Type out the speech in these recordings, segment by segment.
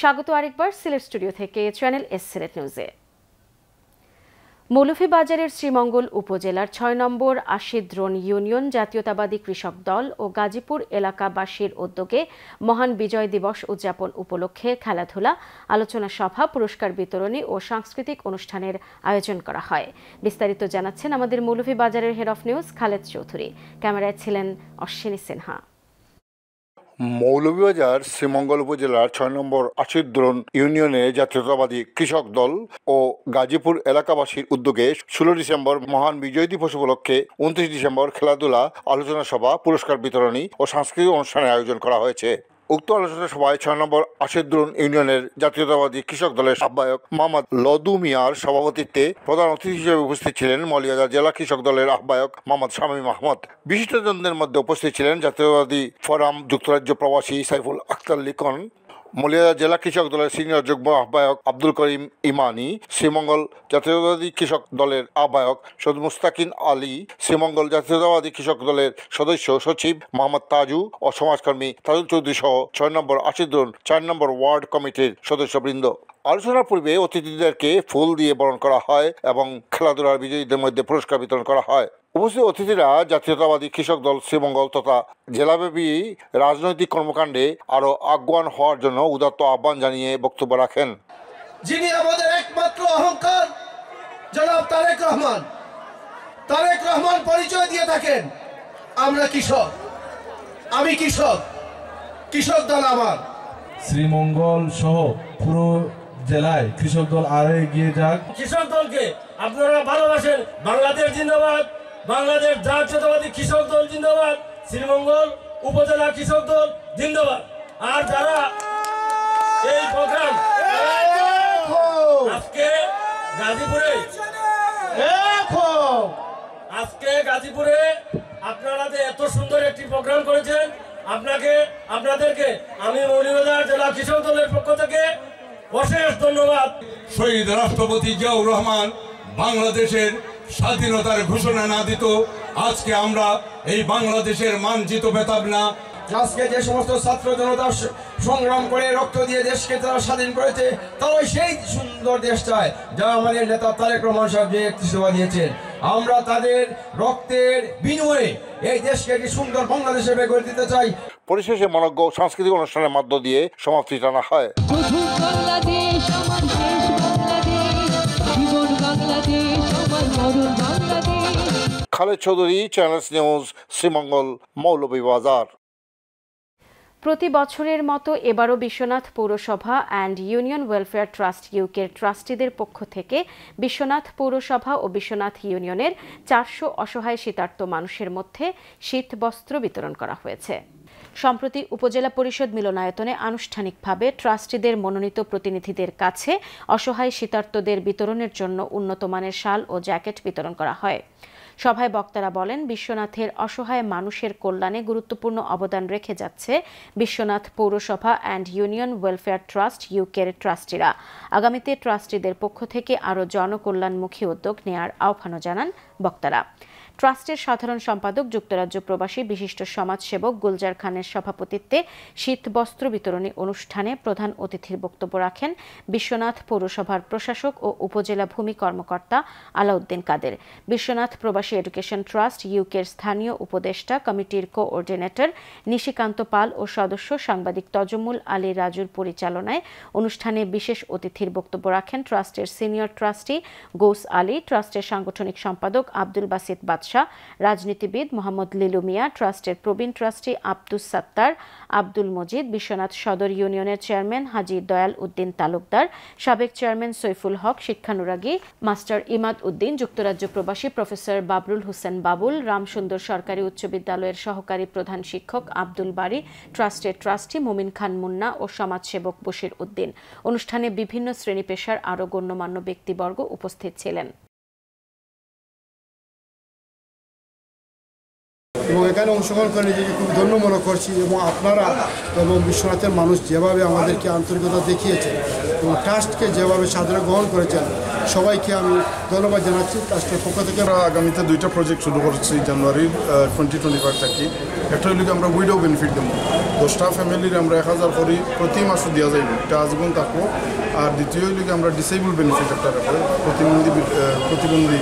স্বাগত আরেকবার সিলেট স্টুডিও থেকে চ্যানেল এস সিলেট নিউজে। মৌলভীবাজারের শ্রীমঙ্গল উপজেলার ৬ নম্বর আশিদ্রোন ইউনিয়ন জাতীয়তাবাদী কৃষক দল ও গাজীপুর এলাকাবাসীর উদ্যোগে মহান বিজয় দিবস উদযাপন উপলক্ষে খেলাধুলা, আলোচনা সভা, পুরস্কার বিতরণী ও সাংস্কৃতিক অনুষ্ঠানের আয়োজন করা হয়। বিস্তারিত জানাচ্ছেন আমাদের মৌলভীবাজারের head of news Khaled Chowdhury. ক্যামেরায় ছিলেন অশ্বিনী সিনহা। মৌলভীবাজার শ্রীমঙ্গল উপজেলার ৬ নম্বর আশিদ্রোন ইউনিয়নে জাতীয়তাবাদী কৃষক দল ও গাজীপুর এলাকাবাসীর উদ্যোগে ১৬ ডিসেম্বর মহান বিজয় দিবস উপলক্ষে ২৯ ডিসেম্বর খেলাধুলা, আলোচনা সভা, পুরস্কার বিতরণী ও সাংস্কৃতিক অনুষ্ঠানের আয়োজন করা হয়েছে। উক্ত আলোচনা সভায় ৬ নম্বর আশিদ্রোন ইউনিয়নের জাতীয়তাবাদী কৃষক দলের আহ্বায়ক মোহাম্মদ লদু মিয়ার সভাপতিত্বে প্রধান অতিথি হিসেবে উপস্থিত ছিলেন মৌলভীবাজার জেলা কৃষক দলের আহ্বায়ক মোহাম্মদ শামীম আহমদ। বিশিষ্টজনদের মধ্যে উপস্থিত ছিলেন জাতীয়তাবাদী ফোরাম যুক্তরাজ্য প্রবাসী সাইফুল আক্তার লিখন, মৌলভীবাজার জেলা কৃষক দলের সিনিয়র যুগ্ম আহ্বায়ক আব্দুল করিম ইমানি, শ্রীমঙ্গল জাতীয়তাবাদী কৃষক দলের আহ্বায়ক সৈয়দ মুস্তাকিন আলী, শ্রীমঙ্গল জাতীয়তাবাদী কৃষক দলের সদস্য সচিব মোহাম্মদ তাজু ও সমাজকর্মী তাজুল চৌধুরী সহ ৬ নম্বর আশিদ্রোন ৪ নম্বর ওয়ার্ড কমিটির সদস্যবৃন্দ। আলোচনার পূর্বে অতিথিদেরকে ফুল দিয়ে বরণ করা হয় এবং খেলাধুলার বিজয়ীদের মধ্যে পুরস্কার বিতরণ করা হয়। উপস্থিত অতিথিরা জাতীয়তাবাদী কৃষক দল শ্রীমঙ্গল তথা জেলাব্যাপী রাজনৈতিক কর্মকাণ্ডে আরও আগুয়ান হওয়ার জন্য উদাত্ত আহ্বান জানিয়ে বক্তব্য রাখেন। যিনি আমাদের একমাত্র অহংকার জনাব তারেক রহমান। তারেক রহমান পরিচয় দিয়ে থাকেন আমরা কৃষক, আমি কৃষক, কৃষক দল আমার। শ্রীমঙ্গল সহ পুরো জেলায় কৃষক দল আরো এগিয়ে যাক। কৃষক দলকে আপনারা ভালোবাসেন। বাংলাদেশ জিন্দাবাদ, বাংলাদেশ জাতীয়তাবাদী কৃষক দল জিন্দাবাদ, শ্রীমঙ্গল উপজেলা কৃষক দল জিন্দাবাদ। আর যারা এই প্রোগ্রাম আজকে গাজীপুরে আপনারা যে এত সুন্দর একটি প্রোগ্রাম করেছেন, আপনাদেরকে আমি মৌলভীবাজার জেলা কৃষক দলের পক্ষ থেকে অশেষ ধন্যবাদ। শহীদ রাষ্ট্রপতি জিয়াউর রহমান বাংলাদেশের স্বাধীনতার ঘোষণা না দিত, আজকে আমরা এই বাংলাদেশের মানচিত্র পেতাম না। আজকে যে সমস্ত ছাত্র জনতা সংগ্রাম করে রক্ত দিয়ে দেশকে তারা স্বাধীন করেছে, তারাই সেই সুন্দর দেশ চায় যা আমাদের নেতা তারেক রহমান সাহেব যে ইস্তফা দিয়েছেন। আমরা তাদের রক্তের বিনিময়ে এই দেশকে একটি সুন্দর বাংলাদেশ হিসেবে গড়ে দিতে চাই। পরিশেষে মনোজ্ঞ সাংস্কৃতিক অনুষ্ঠানের মধ্য দিয়ে সমাপ্তি টানা হয়। Khaled Chowdhury, channel news, Sreemangal, Moulvibazar. প্রতি বছরের মতো এবারও বিশ্বনাথ পৌরসভা অ্যান্ড ইউনিয়ন ওয়েলফেয়ার ট্রাস্ট ইউকের ট্রাস্টিদের পক্ষ থেকে বিশ্বনাথ পৌরসভা ও বিশ্বনাথ ইউনিয়নের ৪০০ অসহায় শীতার্ত মানুষের মধ্যে শীতবস্ত্র বিতরণ করা হয়েছে। সম্প্রতি উপজেলা পরিষদ মিলনায়তনে আনুষ্ঠানিকভাবে ট্রাস্টিদের মনোনীত প্রতিনিধিদের কাছে অসহায় শীতার্তদের বিতরণের জন্য উন্নতমানের শাল ও জ্যাকেট বিতরণ করা হয়। সভায় বক্তারা বলেন, বিশ্বনাথের অসহায় মানুষের কল্যাণে গুরুত্বপূর্ণ অবদান রেখে যাচ্ছে বিশ্বনাথ পৌরসভা অ্যান্ড ইউনিয়ন ওয়েলফেয়ার ট্রাস্ট ইউকের ট্রাস্টিরা। আগামীতে ট্রাস্টিদের পক্ষ থেকে আরও জনকল্যাণমুখী উদ্যোগ নেয়ার আহ্বানও জানান বক্তারা। ট্রাস্টের সাধারণ সম্পাদক যুক্তরাজ্য প্রবাসী বিশিষ্ট সমাজসেবক গুলজার খানের সভাপতিত্বে শীতবস্ত্র বিতরণী অনুষ্ঠানে প্রধান অতিথির বক্তব্য রাখেন বিশ্বনাথ পৌরসভার প্রশাসক ও উপজেলা ভূমি কর্মকর্তা আলাউদ্দিন কাদের। বিশ্বনাথ প্রবাসী এডুকেশন ট্রাস্ট ইউকের স্থানীয় উপদেষ্টা কমিটির কোঅর্ডিনেটর নিশিকান্ত পাল ও সদস্য সাংবাদিক তজমুল আলী রাজুর পরিচালনায় অনুষ্ঠানে বিশেষ অতিথির বক্তব্য রাখেন ট্রাস্টের সিনিয়র ট্রাস্টি গৌস আলী, ট্রাস্টের সাংগঠনিক সম্পাদক আব্দুল বাসিত বাদশাহ, রাজনীতিবিদ মোহাম্মদ লিলু মিয়া, ট্রাস্টের প্রবীণ ট্রাস্টি আব্দুস সাত্তার, আব্দুল মজিদ, বিশ্বনাথ সদর ইউনিয়নের চেয়ারম্যান হাজী দয়াল উদ্দিন তালুকদার, সাবেক চেয়ারম্যান সৈফুল হক, শিক্ষানুরাগী মাস্টার ইমাদ উদ্দিন, যুক্তরাজ্য প্রবাসী প্রফেসর বাবরুল হোসেন বাবুল, রামসুন্দর সরকারি উচ্চ বিদ্যালয়ের সহকারী প্রধান শিক্ষক আব্দুল বারী, ট্রাস্টের ট্রাস্টি মুমিন খান মুন্না ও সমাজসেবক বশির উদ্দিন। অনুষ্ঠানে বিভিন্ন শ্রেণী পেশার আরও গণ্যমান্য ব্যক্তিবর্গ উপস্থিত ছিলেন। এবং এখানে অংশগ্রহণ করে নিজেকে খুব ধন্য মনে করছি এবং আপনারা এবং বিশ্বনাথের মানুষ যেভাবে আমাদেরকে আন্তরিকতা দেখিয়েছেন এবং ট্রাস্টকে যেভাবে সাদরে গ্রহণ করেছেন সবাইকে আমি ধন্যবাদ জানাচ্ছি ট্রাস্টের পক্ষ থেকে। আমরা আগামীতে 2টা প্রজেক্ট শুরু করছি জানুয়ারি 2025 থেকে। একটা হইলে আমরা উইডো বেনিফিট দেবো, 10টা ফ্যামিলির আমরা 1000 করে প্রতি মাসে দেওয়া যাইব, এটা আজীবন থাকবো। আর দ্বিতীয় হইলে আমরা ডিসেবল বেনিফিট একটা রাখবো, প্রতিবন্ধী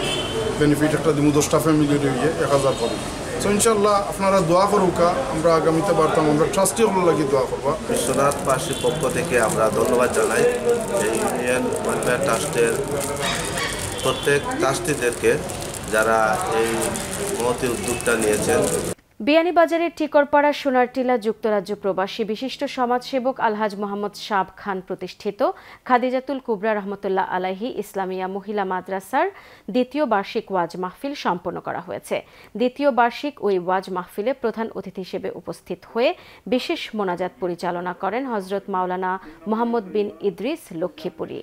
বেনিফিট একটা দিব 10টা ফ্যামিলির 1000 করে। তো ইনশাল্লাহ আপনারা দোয়া করুকা, আমরা আগামীতে বাড়তাম, আমরা ট্রাস্টি হলো লাগি দোয়া করবা। বিশ্বনাথবাসীর পক্ষ থেকে আমরা ধন্যবাদ জানাই এই ইউনিয়ন ওয়েলফেয়ার ট্রাস্টের প্রত্যেক ট্রাস্টিদেরকে যারা এই মহতি উদ্যোগটা নিয়েছেন। বিয়ানীবাজারের টিকরপাড়া সোনারটিলা যুক্তরাজ্য প্রবাসী বিশিষ্ট সমাজসেবক আলহাজ মোহাম্মদ শাব খান প্রতিষ্ঠিত খাদিজাতুল কুবরা রহমতুল্লাহ আলাইহি ইসলামিয়া মহিলা মাদ্রাসার দ্বিতীয় বার্ষিক ওয়াজ মাহফিল সম্পন্ন করা হয়েছে। দ্বিতীয় বার্ষিক ওই ওয়াজ মাহফিলে প্রধান অতিথি হিসেবে উপস্থিত হয়ে বিশেষ মোনাজাত পরিচালনা করেন হযরত মাওলানা মোহাম্মদ বিন ইদ্রিস লক্ষ্মীপুরী।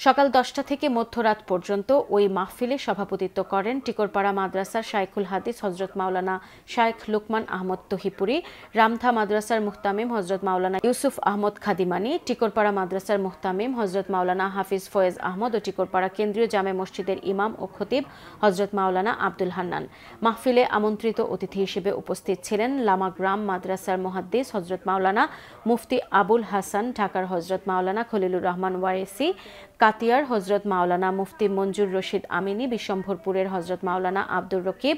সকাল 10টা থেকে মধ্যরাত পর্যন্ত ওই মাহফিলে সভাপতিত্ব করেন টিকরপাড়া মাদ্রাসার শাইখুল হাদিস হযরত মাওলানা শাইখ লুকমান আহমদ তহিপুরি, রামথা মাদ্রাসার মুহতামিম হযরত মাওলানা ইউসুফ আহমদ খাদিমানি, টিকরপাড়া মাদ্রাসার মুহতামিম হযরত মাওলানা হাফিজ ফয়েজ আহমদ ও টিকরপাড়া কেন্দ্রীয় জামে মসজিদের ইমাম ও খতিব হযরত মাওলানা আব্দুল হান্নান। মাহফিলে আমন্ত্রিত অতিথি হিসেবে উপস্থিত ছিলেন লামাগ্রাম মাদ্রাসার মুহাদ্দিস হযরত মাওলানা মুফতি আবুল হাসান, ঢাকার হযরত মাওলানা খলিলুর রহমান ওয়ারেসি, কাতিয়ার হযরত মাওলানা মুফতি মঞ্জুর রশিদ আমিনী, বিশম্ভরপুরের হযরত মাওলানা আব্দুর রকিব,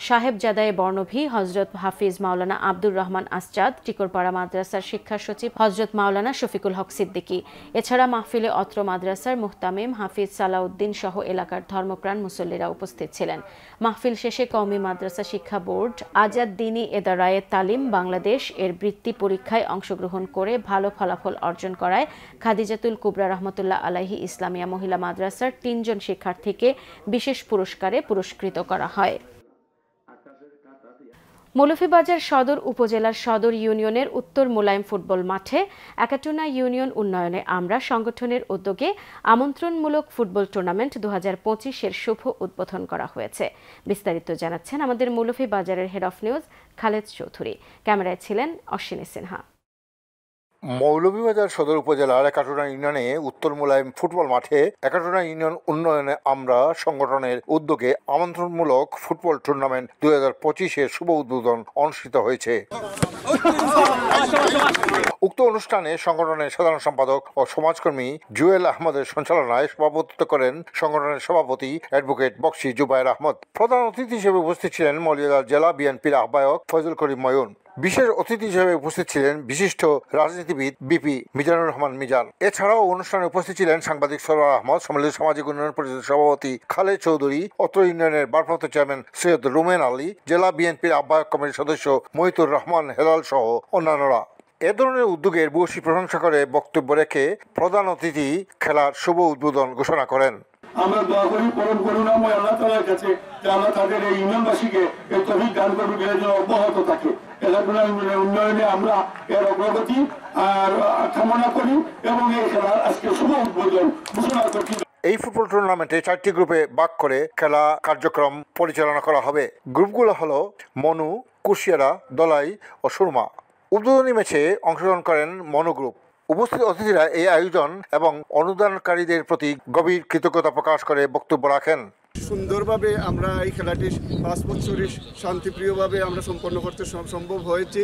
সাহেবজাদায়ে বর্ণভী হযরত হাফিজ মাওলানা আব্দুর রহমান আসজাদ, টিকরপাড়া মাদ্রাসার শিক্ষা সচিব হযরত মাওলানা শফিকুল হক সিদ্দিকী। এছাড়া মাহফিলে অত্র মাদ্রাসার মুহতামিম হাফিজ সালাউদ্দিন সহ এলাকার ধর্মপ্রাণ মুসল্লিরা উপস্থিত ছিলেন। মাহফিল শেষে কওমি মাদ্রাসা শিক্ষা বোর্ড আজাদ দ্বীনি এদারায়ে তালিম বাংলাদেশ এর বৃত্তি পরীক্ষায় অংশগ্রহণ করে ভালো ফলাফল অর্জন করায় খাদিজাতুল কুবরা রহমতুল্লাহ আলাইহি ইসলামিয়া মহিলা মাদ্রাসার 3 জন শিক্ষার্থীকে বিশেষ পুরস্কারে পুরস্কৃত করা হয়। মৌলভীবাজার সদর উপজেলার সদর ইউনিয়নের উত্তর মোলায়েম ফুটবল মাঠে একাটুনা ইউনিয়ন উন্নয়নে আমরা সংগঠনের উদ্যোগে আমন্ত্রণমূলক ফুটবল টুর্নামেন্ট 2025-এর শুভ উদ্বোধন করা হয়েছে। বিস্তারিত জানাচ্ছেন আমাদের মৌলভীবাজারের head of news Khaled Chowdhury. ক্যামেরায় ছিলেন অশ্বিনী সিনহা। মৌলভীবাজার সদর উপজেলার একাটুনা ইউনিয়নে উত্তর মোলায়েম ফুটবল মাঠে একাটুনা ইউনিয়ন উন্নয়নে আমরা সংগঠনের উদ্যোগে আমন্ত্রণমূলক ফুটবল টুর্নামেন্ট 2025-এর শুভ উদ্বোধন অনুষ্ঠিত হয়েছে। উক্ত অনুষ্ঠানে সংগঠনের সাধারণ সম্পাদক ও সমাজকর্মী জুয়েল আহমদের সঞ্চালনায় সভাপতিত্ব করেন সংগঠনের সভাপতি অ্যাডভোকেট বক্সি জুবায়ের আহমদ। প্রধান অতিথি হিসেবে উপস্থিত ছিলেন মৌলভীবাজার জেলা বিএনপির আহ্বায়ক ফয়জুল করিম ময়ূন। বিশেষ অতিথি হিসেবে উপস্থিত ছিলেন বিশিষ্ট রাজনীতিবিদ বিপি মিজানুর রহমান মিজান। এছাড়াও অনুষ্ঠানে উপস্থিত ছিলেন সাংবাদিক সরওয়ার আহমদ, সম্মিলিত সামাজিক উন্নয়ন পরিষদের সভাপতি খালেদ চৌধুরী, অত্র ইউনিয়নের ভারপ্রাপ্ত চেয়ারম্যান সৈয়দ রুমেন আলী, জেলা বিএনপির আহ্বায়ক কমিটির সদস্য মহিতুর রহমান হেলাল সহ অন্যান্যরা। এ ধরনের উদ্যোগের ভূয়সী প্রশংসা করে বক্তব্য রেখে প্রধান অতিথি খেলার শুভ উদ্বোধন ঘোষণা করেন। আমরা দোয়া করি পরম করুণাময় আল্লাহ তাআলার কাছে যে আল্লাহ তাদের এই ইউনিয়নবাসীকে এই তৌফিক দান করুক, এর জন্য অব্যাহত থাকে। এলাকার উন্নয়নে আমরা এর অগ্রগতি আর কামনা করি এবং এই খেলার আজকে শুভ উদ্বোধন ঘোষণা করছি। এই ফুটবল টুর্নামেন্টে 4টি গ্রুপে ভাগ করে খেলা কার্যক্রম পরিচালনা করা হবে। গ্রুপগুলো হলো মনু, কুশিয়ারা, দলাই ও সুরমা। উদ্বোধনী ম্যাচে অংশগ্রহণ করেন মনু গ্রুপ। উপস্থিত অতিথিরা এই আয়োজন এবং অনুদানকারীদের প্রতি গভীর কৃতজ্ঞতা প্রকাশ করে বক্তব্য রাখেন। সুন্দরভাবে আমরা এই খেলাটি 5 বছরের শান্তিপ্রিয়ভাবে আমরা সম্পন্ন করতে সম্ভব হয়েছে।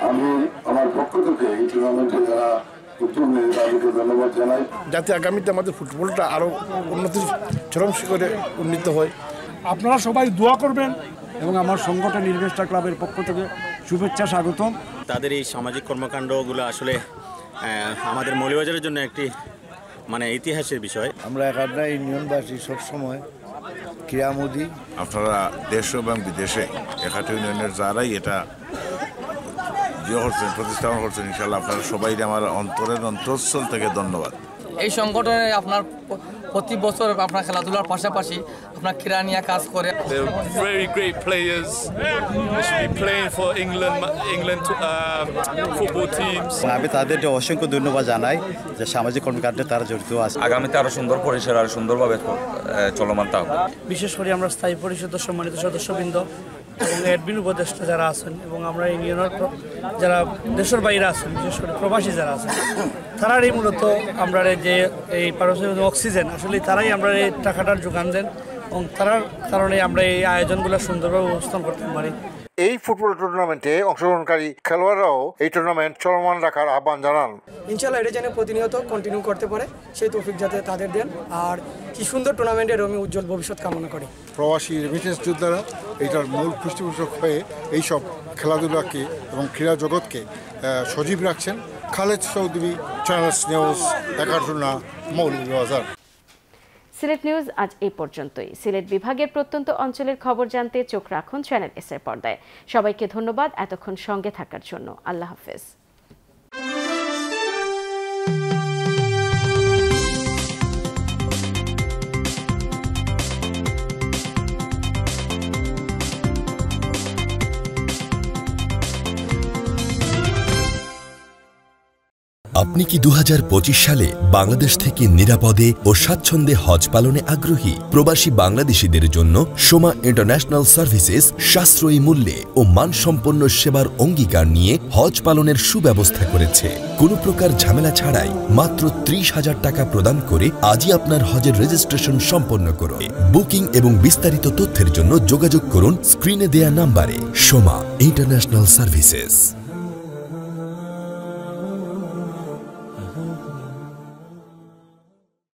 আমি আমার পক্ষ থেকে এই টুর্নামেন্টে যারা উদ্যোগ নেয় তাদেরকে ধন্যবাদ জানাই, যাতে আগামীতে আমাদের ফুটবলটা আরও উন্নতির চরম শিখরে উন্নীত হয়। আপনারা সবাই দোয়া করবেন এবং আমার সংগঠন নির্বেষ্টা ক্লাবের পক্ষ থেকে শুভেচ্ছা স্বাগতম। তাদের এই সামাজিক কর্মকাণ্ডগুলো আসলে আমাদের মৌলভীবাজারের জন্য একটি ইতিহাসের বিষয়। আমরা একাটুনা ইউনিয়নবাসী সবসময় ক্রীড়ামোদী। আপনারা দেশ এবং বিদেশে একাটুনা ইউনিয়নের যারাই এটা প্রতিস্থাপন করছেন, ইনশাল্লাহ আপনারা সবাই আমার অন্তরের অন্তঃস্থল থেকে ধন্যবাদ। এই সংগঠনে আপনার প্রতি বছর আপনার খেলাধুলার পাশাপাশি আপনার ক্রীড়া নিয়ে কাজ করে। Very great players. They should be playing for England football teams. আমি তাদেরকে অসংখ্য ধন্যবাদ জানাই যে সামাজিক কর্মকাণ্ডে তারা জড়িত আছে। আগামীতে আরো সুন্দর পরিসর আর সুন্দরভাবে চলমান থাকবে। বিশেষ করে আমরা স্থায়ী পরিষদের সম্মানিত সদস্যবৃন্দ এবং অ্যাডমিন উপদেষ্টা যারা আছেন এবং আমরা ইউনিয়নের যারা দেশের বাইরে আছেন, বিশেষ করে প্রবাসী যারা আছেন, তারাই মূলত আমরা যে এই পারস্পরিক অক্সিজেন আসলে তারাই আমরা এই টাকাটার যোগান দেন এবং তার কারণে আমরা এই আয়োজনগুলো সুন্দরভাবে উপস্থাপন করতে পারি। এই ফুটবল টুর্নামেন্টে অংশগ্রহণকারী খেলোয়াড়রাও এই টুর্নামেন্ট চলমান রাখার আহ্বান জানান। ইনশাআল্লাহ এটা যেন প্রতিনিয়ত কন্টিনিউ করতে পারে সেই তৌফিক যাতে তাদের দেন, আর কি সুন্দর টুর্নামেন্টের আমি উজ্জ্বল ভবিষ্যৎ কামনা করি। প্রবাসী রেমিটেন্স যোদ্ধারা এটার মূল পৃষ্ঠপোষক হয়ে এইসব খেলাধুলাকে এবং ক্রীড়া জগৎকে সজীব রাখছেন। খালেদ চৌধুরী, চ্যানেলস নিউজ, একারটুনা, মৌলভীবাজার। সিলেট নিউজ আজ এই পর্যন্তই। সিলেট বিভাগের প্রত্যন্ত অঞ্চলের খবর জানতে চোখ রাখুন চ্যানেল এস এর পর্দায়। সবাইকে ধন্যবাদ এতক্ষণ সঙ্গে থাকার জন্য। আল্লাহ হাফেজ। আপনি কি 2025 সালে বাংলাদেশ থেকে নিরাপদে ও স্বাচ্ছন্দ্যে হজ পালনে আগ্রহী? প্রবাসী বাংলাদেশীদের জন্য সোমা ইন্টারন্যাশনাল সার্ভিসেস সাশ্রয়ী মূল্যে ও মানসম্পন্ন সেবার অঙ্গীকার নিয়ে হজ পালনের সুব্যবস্থা করেছে। কোনো প্রকার ঝামেলা ছাড়াই মাত্র 30,000 টাকা প্রদান করে আজই আপনার হজের রেজিস্ট্রেশন সম্পন্ন করুন। বুকিং এবং বিস্তারিত তথ্যের জন্য যোগাযোগ করুন স্ক্রিনে দেয়া নাম্বারে। Soma international services.